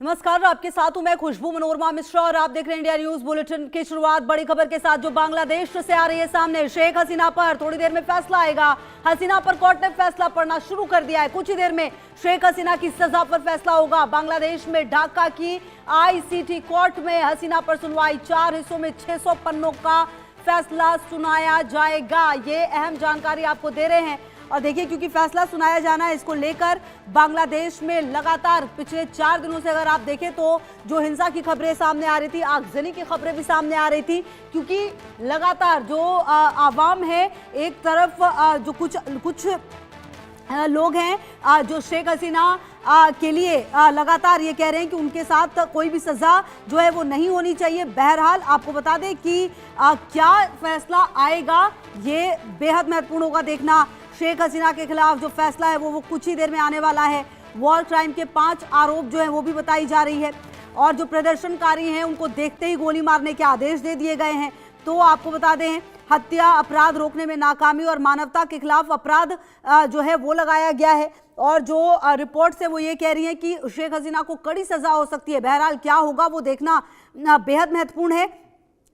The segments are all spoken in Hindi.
नमस्कार, आपके साथ हूं मैं खुशबू मनोरमा मिश्रा और आप देख रहे हैं इंडिया न्यूज बुलेटिन की शुरुआत बड़ी खबर के साथ जो बांग्लादेश से आ रही है सामने। शेख हसीना पर थोड़ी देर में फैसला आएगा। हसीना पर कोर्ट ने फैसला पढ़ना शुरू कर दिया है। कुछ ही देर में शेख हसीना की सजा पर फैसला होगा। बांग्लादेश में ढाका की आईसीटी कोर्ट में हसीना पर सुनवाई। 4 हिस्सों में 600 पन्नों का फैसला सुनाया जाएगा। ये अहम जानकारी आपको दे रहे हैं। और देखिए, क्योंकि फैसला सुनाया जाना है, इसको लेकर बांग्लादेश में लगातार पिछले 4 दिनों से अगर आप देखें तो जो हिंसा की खबरें सामने आ रही थी, आगजनी की खबरें भी सामने आ रही थी, क्योंकि लगातार जो आवाम है, एक तरफ जो कुछ लोग हैं जो शेख हसीना के लिए लगातार ये कह रहे हैं कि उनके साथ कोई भी सजा जो है वो नहीं होनी चाहिए। बहरहाल आपको बता दें कि क्या फैसला आएगा, ये बेहद महत्वपूर्ण होगा देखना। शेख हसीना के खिलाफ जो फैसला है वो कुछ ही देर में आने वाला है। वॉर क्राइम के 5 आरोप जो है वो भी बताई जा रही है और जो प्रदर्शनकारी हैं उनको देखते ही गोली मारने के आदेश दे दिए गए हैं। तो आपको बता दें, हत्या, अपराध रोकने में नाकामी और मानवता के खिलाफ अपराध जो है वो लगाया गया है। और जो रिपोर्ट्स है वो ये कह रही है कि शेख हसीना को कड़ी सजा हो सकती है। बहरहाल क्या होगा वो देखना बेहद महत्वपूर्ण है।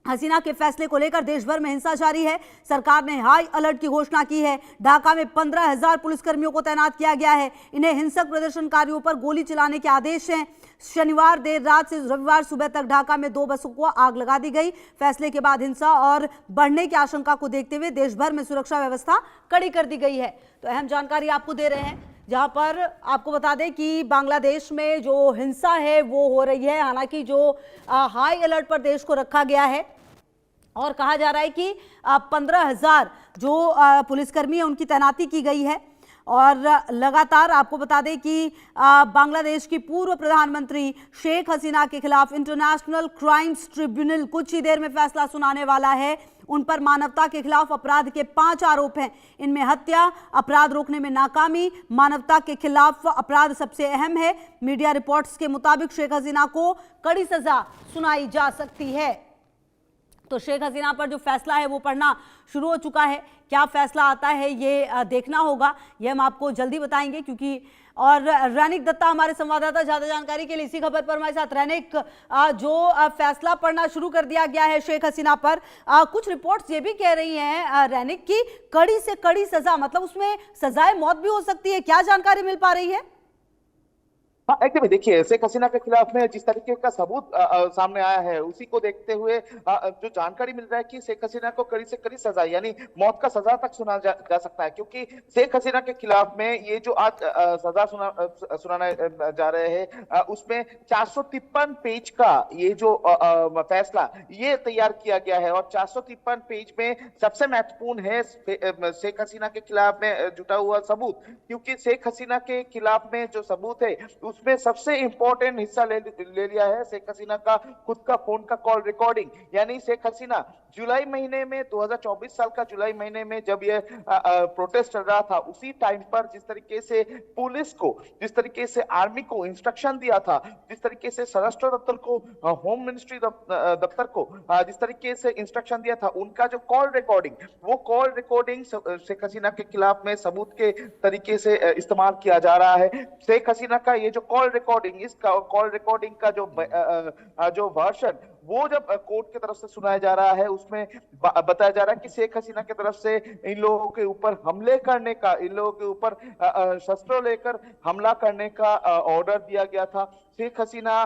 हसीना के फैसले को लेकर देश भर में हिंसा जारी है। सरकार ने हाई अलर्ट की घोषणा की है। ढाका में 15,000 पुलिसकर्मियों को तैनात किया गया है। इन्हें हिंसक प्रदर्शनकारियों पर गोली चलाने के आदेश हैं। शनिवार देर रात से रविवार सुबह तक ढाका में 2 बसों को आग लगा दी गई। फैसले के बाद हिंसा और बढ़ने की आशंका को देखते हुए देश भर में सुरक्षा व्यवस्था कड़ी कर दी गई है। तो अहम जानकारी आपको दे रहे हैं, जहां पर आपको बता दें कि बांग्लादेश में जो हिंसा है वो हो रही है। हालांकि जो हाई अलर्ट पर देश को रखा गया है और कहा जा रहा है कि 15,000 जो पुलिसकर्मी है उनकी तैनाती की गई है। और लगातार आपको बता दें कि बांग्लादेश की पूर्व प्रधानमंत्री शेख हसीना के खिलाफ इंटरनेशनल क्राइम्स ट्रिब्यूनल कुछ ही देर में फैसला सुनाने वाला है। उन पर मानवता के खिलाफ अपराध के 5 आरोप हैं। इनमें हत्या, अपराध रोकने में नाकामी, मानवता के खिलाफ अपराध सबसे अहम है। मीडिया रिपोर्ट्स के मुताबिक शेख हसीना को कड़ी सजा सुनाई जा सकती है। तो शेख हसीना पर जो फैसला है वो पढ़ना शुरू हो चुका है। क्या फैसला आता है ये देखना होगा, ये हम आपको जल्दी बताएंगे। क्योंकि और रैनिक दत्ता हमारे संवाददाता, ज्यादा जानकारी के लिए इसी खबर पर हमारे साथ। रैनिक, जो फैसला पढ़ना शुरू कर दिया गया है शेख हसीना पर, कुछ रिपोर्ट्स ये भी कह रही हैं रैनिक की कड़ी से कड़ी सजा, मतलब उसमें सजाए मौत भी हो सकती है। क्या जानकारी मिल पा रही है? हाँ, एकदम देखिए, शेख हसीना के खिलाफ में जिस तरीके का सबूत सामने आया है, उसी को देखते हुए जो जानकारी मिल रहा है कि शेख हसीना को कड़ी से कड़ी सजा यानी मौत का सजा तक सुना जा सकता है। क्योंकि शेख हसीना के खिलाफ में ये जो आज सजा सुनाने जा रहे हैं, उसमें 453 पेज का ये जो फैसला ये तैयार किया गया है। और 453 पेज में सबसे महत्वपूर्ण है शेख हसीना के खिलाफ में जुटा हुआ सबूत। क्योंकि शेख हसीना के खिलाफ में जो सबूत है उसमें सबसे इंपॉर्टेंट हिस्सा ले लिया है शेख हसीना का खुद का फोन का कॉल रिकॉर्डिंग। यानी शेख हसीना जुलाई महीने में 2024 साल का जुलाई महीने में जब ये प्रोटेस्ट चल रहा था, उसी टाइम पर जिस तरीके से पुलिस को, जिस तरीके से आर्मी को इंस्ट्रक्शन दिया था, जिस तरीके से स्वराष्ट्र दफ्तर को, होम मिनिस्ट्री दफ्तर को जिस तरीके से इंस्ट्रक्शन दिया था, उनका जो कॉल रिकॉर्डिंग, वो कॉल रिकॉर्डिंग शेख हसीना के खिलाफ में सबूत के तरीके से इस्तेमाल किया जा रहा है। शेख हसीना का ये जो कॉल रिकॉर्डिंग, इस कॉल रिकॉर्डिंग का जो वर्जन वो जब कोर्ट की तरफ से सुनाया जा रहा है, उसमें बताया जा रहा है कि शेख हसीना की तरफ से इन लोगों के ऊपर हमले करने का, इन लोगों के ऊपर शस्त्र लेकर हमला करने का ऑर्डर दिया गया था। शेख हसीना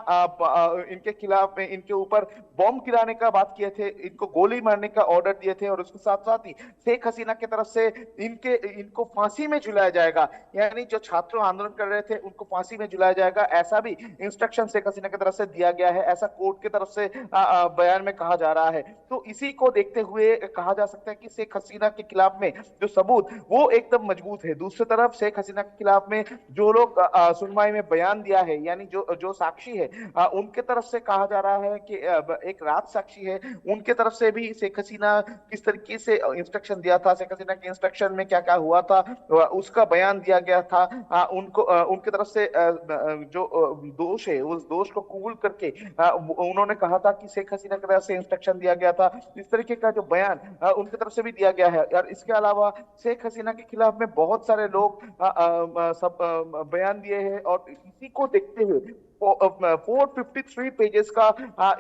इनके खिलाफ में, इनके ऊपर बॉम्ब गिराने का बात किए थे, इनको गोली मारने का ऑर्डर दिए थे। और उसके साथ साथ ही शेख हसीना की तरफ से इनको फांसी में झुलाया जाएगा, यानी जो छात्र आंदोलन कर रहे थे उनको फांसी में झुलाया जाएगा, ऐसा भी इंस्ट्रक्शन शेख हसीना की तरफ से दिया गया है। ऐसा कोर्ट की तरफ से बयान में कहा जा रहा है। तो इसी को देखते हुए कहा जा सकता है कि शेख हसीना के खिलाफ में जो सबूत वो एकदम मजबूत है। दूसरी तरफ शेख हसीना के खिलाफ में जो लोग सुनवाई में बयान दिया है, यानी जो साक्षी है, उनके तरफ से कहा जा रहा है कि एक रात साक्षी है, उनके तरफ से भी शेख हसीना किस तरीके से इंस्ट्रक्शन दिया था, शेख हसीना के इंस्ट्रक्शन में क्या क्या हुआ था, उसका बयान दिया गया था। उनको उनके तरफ से जो दोष है उस दोष को कबूल करके उन्होंने कहा था कि शेख हसीना की तरफ से इंस्ट्रक्शन दिया गया था। इस तरीके का जो बयान उनकी तरफ से भी दिया गया है। और इसके अलावा शेख हसीना के खिलाफ में बहुत सारे लोग सब बयान दिए हैं। और इसी को देखते हुए 453 पेजेस का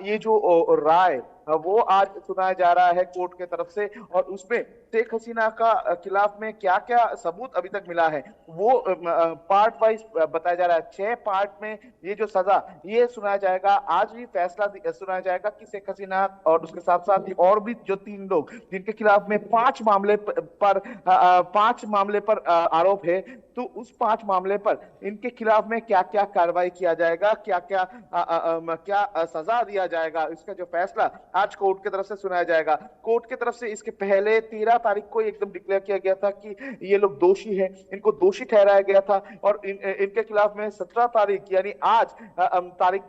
ये जो राय वो आज सुनाया जा रहा है कोर्ट के तरफ से। और उसमें शेख हसीना का खिलाफ में क्या क्या सबूत अभी तक मिला है वो पार्ट वाइज बताया जा रहा है। 6 पार्ट में ये जो सजा ये सुनाया जाएगा। आज भी फैसला सुनाया जाएगा कि शेख हसीना और उसके साथ साथ और भी जो 3 लोग जिनके खिलाफ में 5 मामले पर आरोप है, तो उस 5 मामले पर इनके खिलाफ में क्या क्या कार्रवाई किया जाएगा, क्या क्या सजा दिया जाएगा, इसका जो फैसला आज कोर्ट की तरफ से सुनाया जाएगा। कोर्ट की तरफ से इसके पहले 13 तारीख को एकदम डिक्लेयर किया गया था कि ये लोग दोषी हैं, इनको दोषी ठहराया गया था। और इनके खिलाफ में 17 तारीख यानी आज तारीख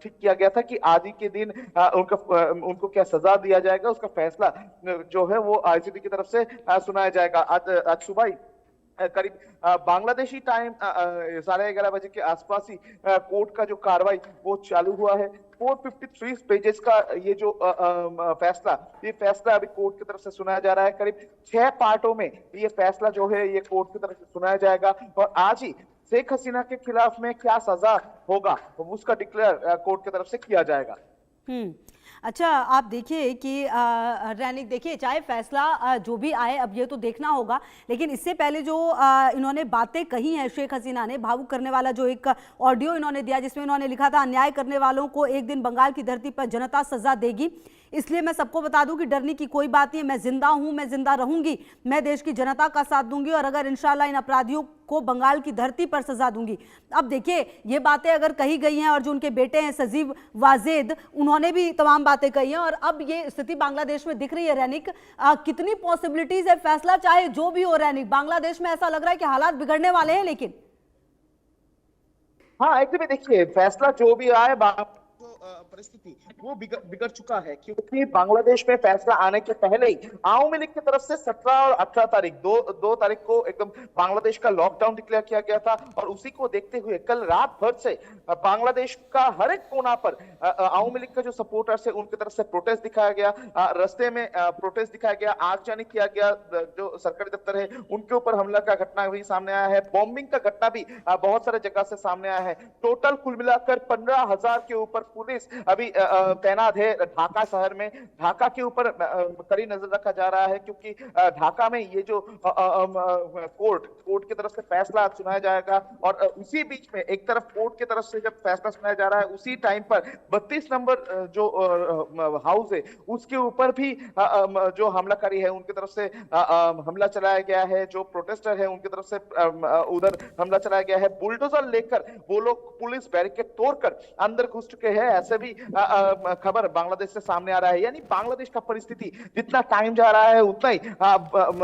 ठीक किया गया था कि आज ही के दिन उनको क्या सजा दिया जाएगा, उसका फैसला जो है वो आईसीटी की तरफ से सुनाया जाएगा। आज सुबह ही करीब बांग्लादेशी टाइम 11:30 बजे के आसपास ही कोर्ट का जो कार्रवाई वो चालू हुआ है। 453 पेजेस का ये जो फैसला अभी कोर्ट की तरफ से सुनाया जा रहा है। करीब 6 पार्टों में ये फैसला जो है ये कोर्ट की तरफ से सुनाया जाएगा। और आज ही शेख हसीना के खिलाफ में क्या सजा होगा उसका डिक्लेयर कोर्ट की तरफ से किया जाएगा। अच्छा, आप देखिए कि रैनिक, देखिए चाहे फैसला जो भी आए, अब ये तो देखना होगा, लेकिन इससे पहले जो इन्होंने बातें कही हैं शेख हसीना ने, भावुक करने वाला जो एक ऑडियो इन्होंने दिया जिसमें इन्होंने लिखा था, अन्याय करने वालों को एक दिन बंगाल की धरती पर जनता सजा देगी, इसलिए मैं सबको बता दूं कि डरने की कोई बात नहीं है, मैं जिंदा हूं, मैं जिंदा रहूंगी, मैं देश की जनता का साथ दूंगी और अगर इंशाल्लाह इन अपराधियों को बंगाल की धरती पर सजा दूंगी। अब देखिए ये बातें अगर कही गई हैं और जो उनके बेटे हैं सजीव वाजेद, उन्होंने भी तमाम बातें कही हैं और अब ये स्थिति बांग्लादेश में दिख रही है। रैनिक, कितनी पॉसिबिलिटीज है, फैसला चाहे जो भी हो रैनिक, बांग्लादेश में ऐसा लग रहा है कि हालात बिगड़ने वाले हैं। लेकिन हाँ, एकदम देखिए फैसला जो भी आए परिस्थिति वो बिगड़ चुका है, क्योंकि बांग्लादेश में फैसला आने के पहले ही आवामी लीग की तरफ से 17 और 18 तारीख दो तारीख को एकदम बांग्लादेश का लॉकडाउन डिक्लेयर किया गया था। और उसी को देखते हुए कल रात भर से बांग्लादेश का हर एक कोना पर आवामी लीग का जो सपोर्टर्स है उनकी तरफ से प्रोटेस्ट दिखाया गया, रास्ते में प्रोटेस्ट दिखाया गया, आगजनी किया गया, जो सरकारी दफ्तर है उनके ऊपर हमला का घटना भी सामने आया है, बॉम्बिंग का घटना भी बहुत सारे जगह से सामने आया है। टोटल कुल मिलाकर 15,000 के ऊपर पुलिस अभी तैनात है ढाका शहर में। ढाका के ऊपर कड़ी नजर रखा जा रहा है, क्योंकि ढाका में ये जो कोर्ट की तरफ से फैसला सुनाया जाएगा और उसी बीच में एक तरफ कोर्ट की तरफ से जब फैसला सुनाया जा रहा है उसी टाइम पर 32 नंबर जो हाउस है उसके ऊपर भी जो हमलाकारी है उनकी तरफ से हमला चलाया गया है। जो प्रोटेस्टर है उनकी तरफ से उधर हमला चलाया गया है। बुलडोजर लेकर वो लोग पुलिस बैरिकेड तोड़कर अंदर घुस चुके हैं, ऐसे भी खबर बांग्लादेश से सामने आ रहा है। यानी बांग्लादेश का परिस्थिति जितना टाइम जा रहा है उतना ही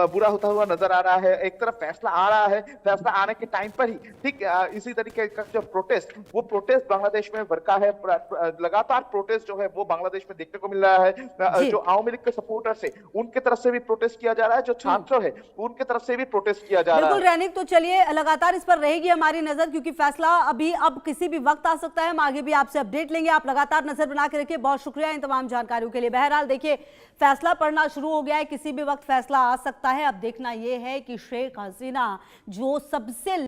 बुरा होता हुआ नजर आ रहा है। एक तरफ फैसला आ रहा है, फैसला आने के टाइम पर ही ठीक इसी तरीके का जो प्रोटेस्ट बांग्लादेश में भड़का है। लगातार प्रोटेस्ट जो है वो बांग्लादेश में देखने को मिल रहा है। जो आवामी लीग के सपोर्टर्स है उनके तरफ से भी प्रोटेस्ट किया जा रहा है, जो छात्र है उनके तरफ से भी प्रोटेस्ट किया जा रहा है। बिल्कुल रैनिक, तो चलिए लगातार इस पर रहेगी हमारी नजर, क्योंकि फैसला अब किसी भी वक्त आ सकता है। हम आगे भी आपसे अपडेट लेंगे, आप लगातार नजर बना के रखिए। बहुत शुक्रिया इन तमाम जानकारियों के लिए। बहरहाल देखिए फैसला पढ़ना शुरू हो गया है, किसी भी वक्त फैसला आ सकता है। अब देखना यह है कि शेख हसीना जो सबसे